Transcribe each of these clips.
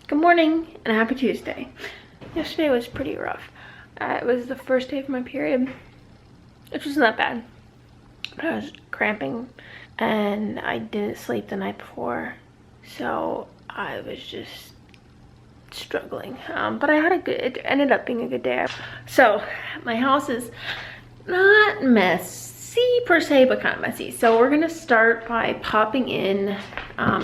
Good morning and happy Tuesday. Yesterday was pretty rough. It was the first day of my period, which was not bad. But I was cramping and I didn't sleep the night before, so I was just struggling. But I had it ended up being a good day. So my house is not messy per se, but kind of messy. So we're gonna start by popping in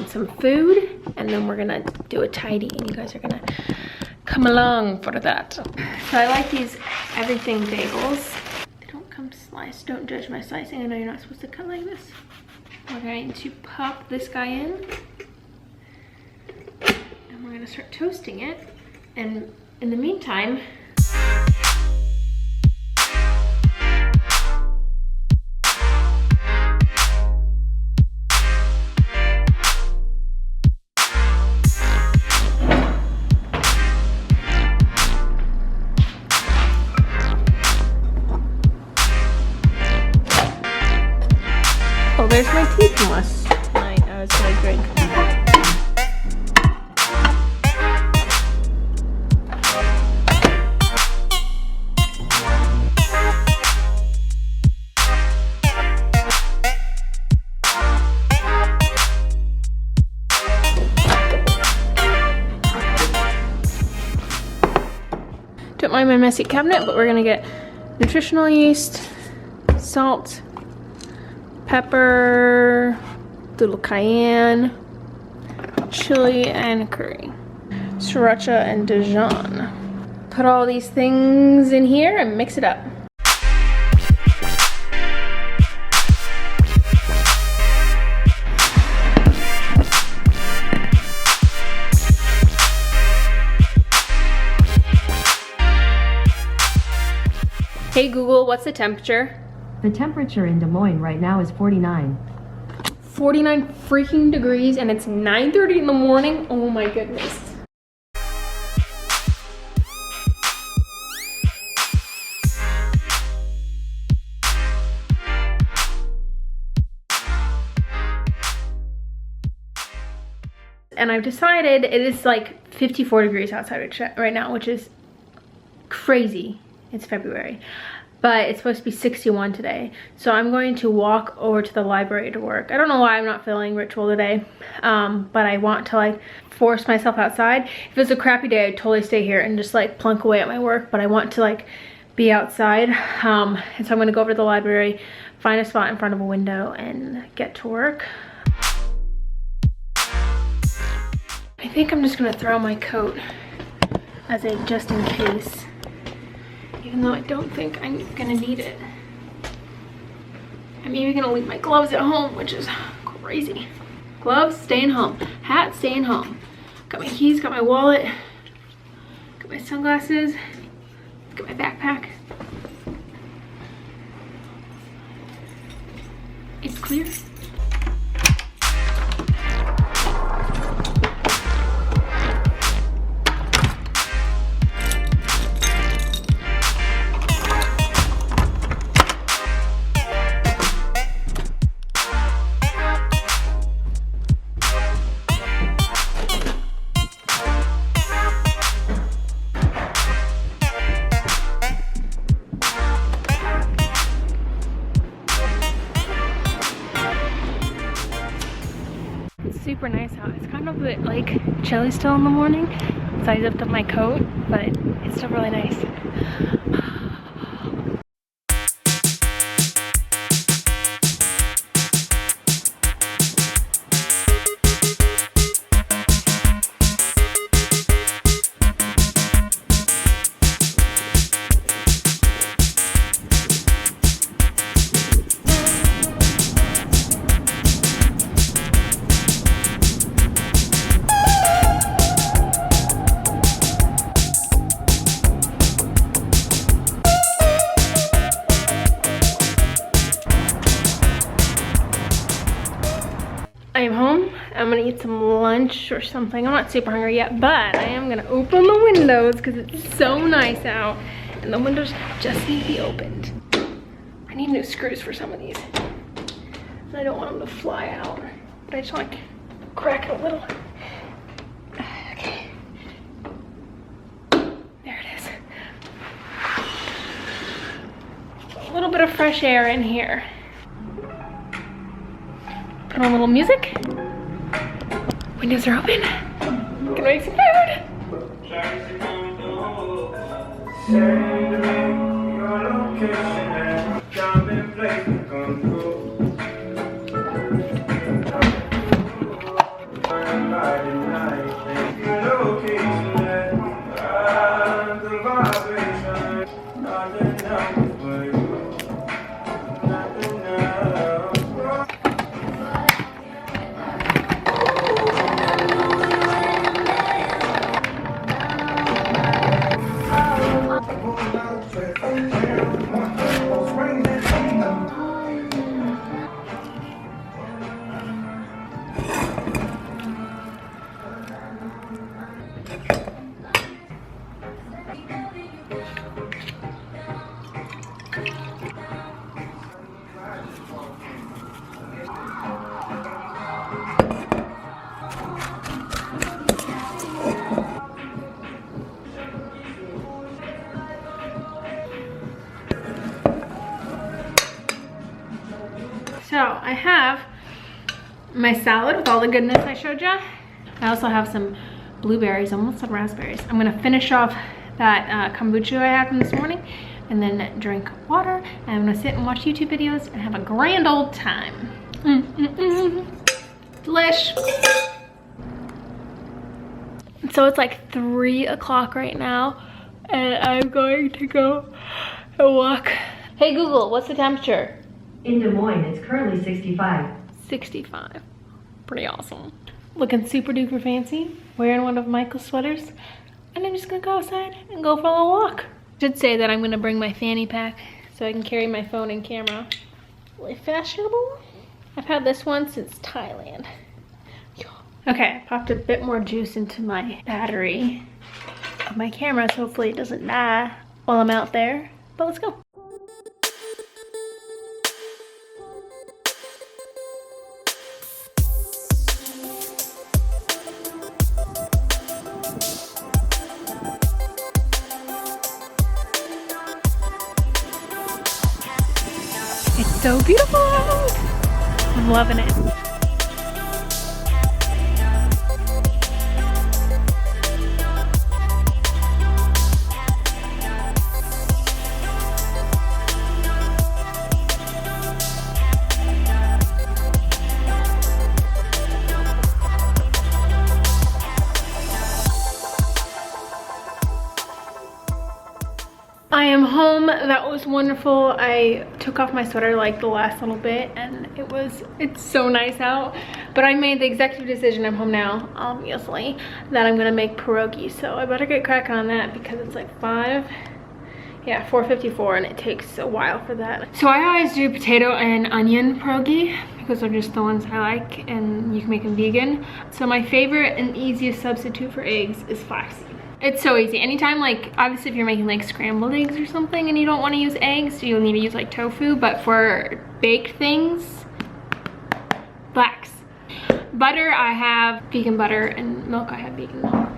some food, and then we're gonna do a tidy, and you guys are gonna come along for that. So I like these everything bagels. They don't come sliced. Don't judge my slicing. I know you're not supposed to cut like this. We're going to pop this guy in, and we're gonna start toasting it. And in the meantime, oh, there's my teeth moss. I was gonna drink. Don't mind my messy cabinet, but we're gonna get nutritional yeast, salt, pepper, little cayenne, chili, and curry, sriracha, and Dijon. Put all these things in here and mix it up. Hey Google, what's the temperature? The temperature in Des Moines right now is 49. 49 freaking degrees, and it's 9:30 in the morning. Oh my goodness. And I've decided it is like 54 degrees outside right now, which is crazy. It's February. But it's supposed to be 61 today. So I'm going to walk over to the library to work. I don't know why I'm not feeling ritual today, but I want to like force myself outside. If it's a crappy day, I'd totally stay here and just like plunk away at my work, but I want to like be outside. And so I'm gonna go over to the library, find a spot in front of a window, and get to work. I think I'm just gonna throw my coat as a just in case, even though I don't think I'm gonna need it. I'm even gonna leave my gloves at home, which is crazy. Gloves, staying home. Hat, staying home. Got my keys, got my wallet, got my sunglasses, got my backpack. It's clear. Super nice out. It's kind of a bit like chilly still in the morning, so I zipped up my coat, but it's still really nice. I am home. I'm gonna eat some lunch or something. I'm not super hungry yet, but I am gonna open the windows because it's so nice out and the windows just need to be opened. I need new screws for some of these. And I don't want them to fly out, but I just want to crack it a little. Okay, fresh air in here. Put on a little music. Windows are open. Gonna make some food. So I have my salad with all the goodness I showed you. I also have some blueberries, almost some raspberries. I'm gonna finish off that kombucha I had from this morning and then drink water. And I'm gonna sit and watch YouTube videos and have a grand old time. Delish. So it's like 3 o'clock right now and I'm going to go and walk. Hey Google, what's the temperature? In Des Moines, it's currently 65. 65. Pretty awesome. Looking super duper fancy, wearing one of Michael's sweaters, and I'm just gonna go outside and go for a little walk. I should say that I'm gonna bring my fanny pack so I can carry my phone and camera. Really fashionable. I've had this one since Thailand. Okay, I popped a bit more juice into my battery of my camera, so hopefully it doesn't die while I'm out there. But let's go. It's so beautiful. I'm loving it. I am home. That was wonderful. I took off my sweater like the last little bit and it's so nice out. But I made the executive decision, I'm home now, obviously, that I'm gonna make pierogi. So I better get cracking on that because it's like 4:54 and it takes a while for that. So I always do potato and onion pierogi because they're just the ones I like and you can make them vegan. So my favorite and easiest substitute for eggs is flaxseed. It's so easy. Anytime, like, obviously if you're making like scrambled eggs or something and you don't want to use eggs, you'll need to use like tofu, but for baked things, flax. Butter, I have vegan butter, and milk, I have vegan milk.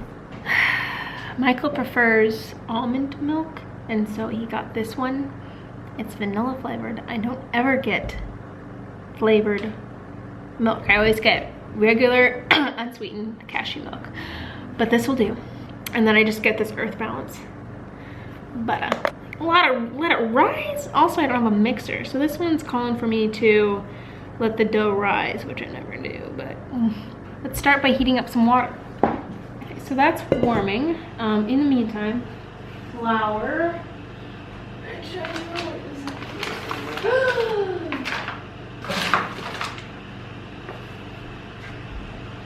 Michael prefers almond milk, and so he got this one. It's vanilla flavored. I don't ever get flavored milk. I always get regular unsweetened cashew milk, but this will do. And then I just get this earth balance. But let it rise. Also, I don't have a mixer, so this one's calling for me to let the dough rise, which I never do. But let's start by heating up some water. Okay, so that's warming. In the meantime, flour.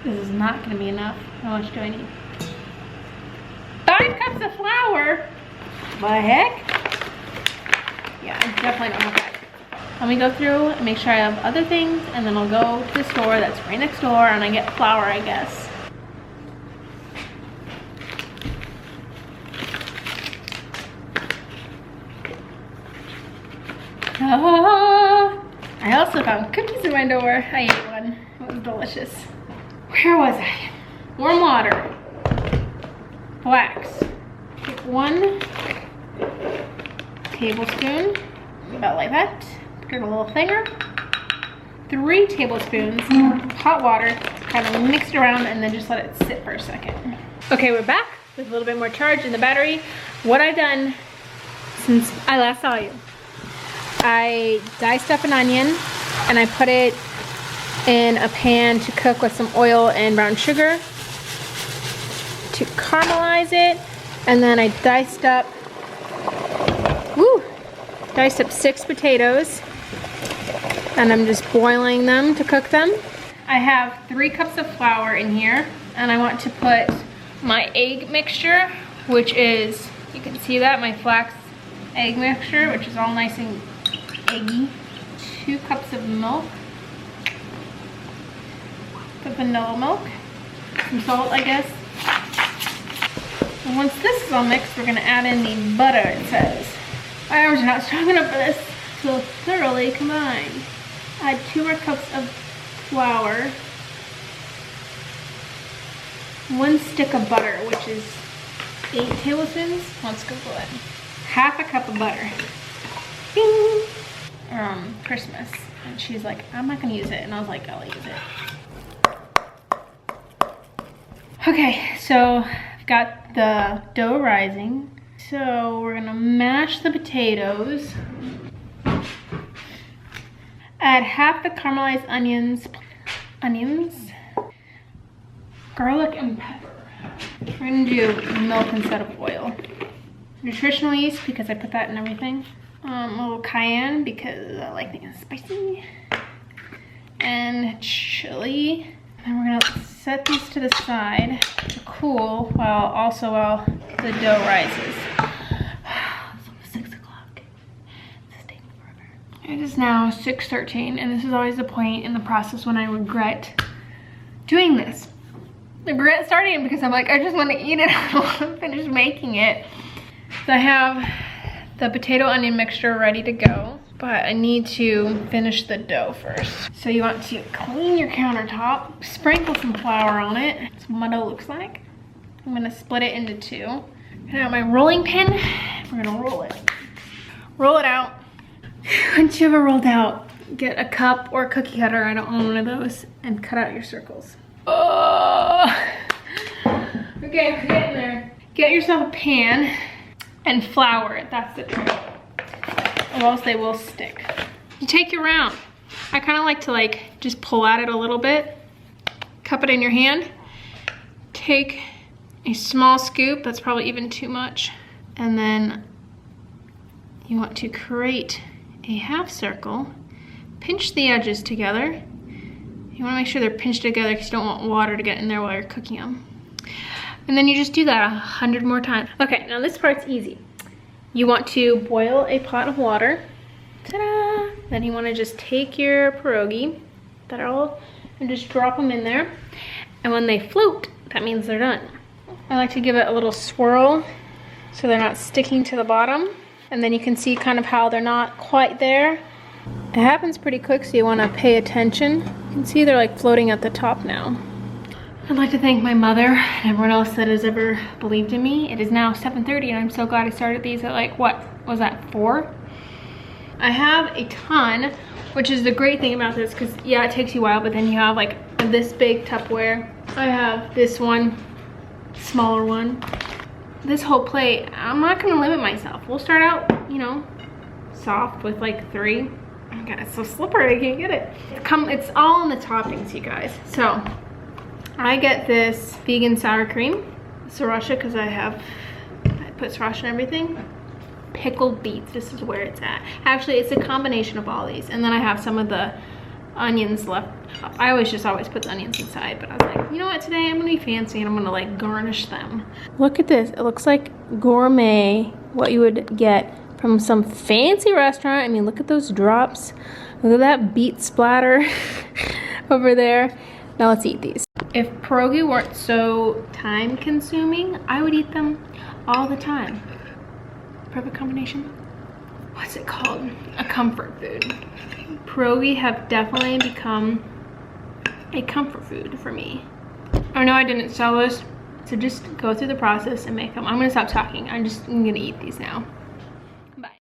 This is not going to be enough. How much do I need? 5 cups of flour. What the heck? Yeah, I definitely don't have that. Let me go through and make sure I have other things, and then I'll go to the store that's right next door and I get flour, I guess. I also found cookies in my door. I ate one. It was delicious. Where was I? Warm water. Flax. Take 1 tablespoon. about like that. Put it in a little finger. 3 tablespoons hot water, kind of mix it around and then just let it sit for a second. Okay, we're back with a little bit more charge in the battery. What I've done since I last saw you, I diced up an onion and I put it in a pan to cook with some oil and brown sugar to caramelize it. And then I diced up 6 potatoes. And I'm just boiling them to cook them. I have 3 cups of flour in here, and I want to put my egg mixture, which is, you can see that, my flax egg mixture, which is all nice and eggy. 2 cups of milk, the vanilla milk, some salt, I guess. And once this is all mixed, we're gonna add in the butter, it says. My arms are not strong enough for this. So thoroughly combine. Add 2 more cups of flour, 1 stick of butter, which is 8 tablespoons. Let's go for it. Half a cup of butter. Bing! Christmas. And she's like, I'm not gonna use it. And I was like, I'll use it. Okay, so I've got the dough rising. So we're gonna mash the potatoes. Add half the caramelized onions, garlic and pepper. We're gonna do milk instead of oil. Nutritional yeast because I put that in everything. A little cayenne because I like things spicy. And chili. And we're gonna set these to the side to cool while the dough rises. It is now 6:13, and this is always the point in the process when I regret doing this. I regret starting it because I'm like, I just want to eat it. I don't want to finish making it. So I have the potato onion mixture ready to go, but I need to finish the dough first. So you want to clean your countertop, sprinkle some flour on it. That's what my dough looks like. I'm gonna split it into 2. I have my rolling pin. We're gonna roll it. Roll it out. Once you have it rolled out, get a cup or a cookie cutter, I don't own one of those, and cut out your circles. Oh. Okay, we're getting there. Get yourself a pan and flour it, that's the trick. Or else they will stick. You take your round. I kind of like to just pull at it a little bit, cup it in your hand, take a small scoop, that's probably even too much, and then you want to create a half circle, pinch the edges together. You want to make sure they're pinched together because you don't want water to get in there while you're cooking them. And then you just do that 100 more times. Okay, now this part's easy. You want to boil a pot of water. Ta-da! Then you want to just take your pierogi, and just drop them in there. And when they float, that means they're done. I like to give it a little swirl so they're not sticking to the bottom. And then you can see kind of how they're not quite there. It happens pretty quick, so you want to pay attention. You can see they're floating at the top now. I'd like to thank my mother and everyone else that has ever believed in me. It is now 7:30 and I'm so glad I started these at what was that, 4? I have a ton, which is the great thing about this, because yeah, it takes you a while, but then you have this big Tupperware. I have this one, smaller one. This whole plate, I'm not gonna limit myself. We'll start out, soft with 3. Oh my God, it's so slippery, I can't get it. It's all in the toppings, you guys. So, I get this vegan sour cream, sriracha, because I put sriracha in everything. Pickled beets, this is where it's at. Actually, it's a combination of all these. And then I have some of the onions left. I always put the onions inside, but I was like, you know what, today I'm gonna be fancy and I'm gonna garnish them. Look at this, it looks like gourmet, what you would get from some fancy restaurant. I mean, look at those drops. Look at that beet splatter over there. Now let's eat these. If pierogi weren't so time consuming, I would eat them all the time. Perfect combination. What's it called? A comfort food. Pierogi have definitely become a comfort food for me. I know I didn't sell this, so just go through the process and make them. I'm gonna stop talking. I'm gonna eat these now.